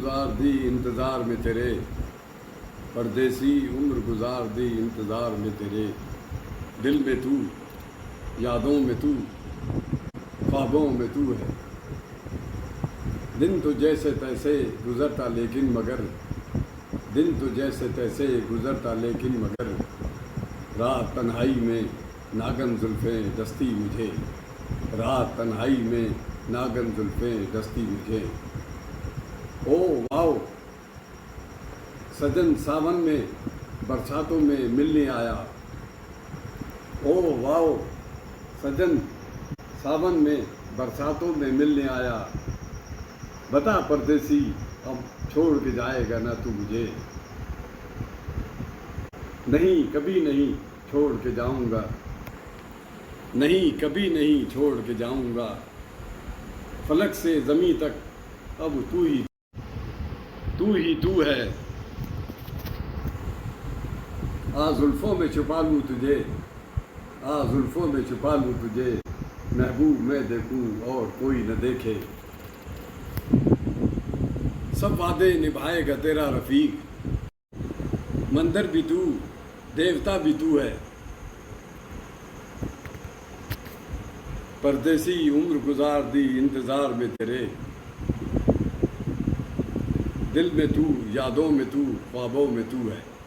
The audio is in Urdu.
گزار دی انتظار میں تیرے، پردیسی عمر گزار دی انتظار میں تیرے، دل میں تو، یادوں میں تو، خوابوں میں تو ہے۔ دن تو جیسے تیسے گزرتا لیکن مگر، دن تو جیسے تیسے گزرتا لیکن مگر، رات تنہائی میں ناگن زلفیں ڈستی مجھے، رات تنہائی میں ناگن زلفیں ڈستی مجھے۔ او واؤ سجن ساون میں برساتوں میں ملنے آیا، او واؤ سجن ساون میں برساتوں میں ملنے آیا، بتا پردیسی اب چھوڑ کے جائے گا نہ تو مجھے؟ نہیں کبھی نہیں چھوڑ کے جاؤں گا، نہیں کبھی نہیں چھوڑ کے جاؤں گا، فلک سے زمیں تک اب تو ہی تو ہے۔ آ زلفوں میں چھپا لوں تجھے، آ زلفوں میں چھپا لوں تجھے، محبوب میں دیکھوں اور کوئی نہ دیکھے۔ سب وعدے نبھائے گا تیرا رفیق، مندر بھی تو دیوتا بھی تو ہے، پردیسی عمر گزار دی انتظار میں تیرے، دل میں تو، یادوں میں تو، خوابوں میں تو ہے۔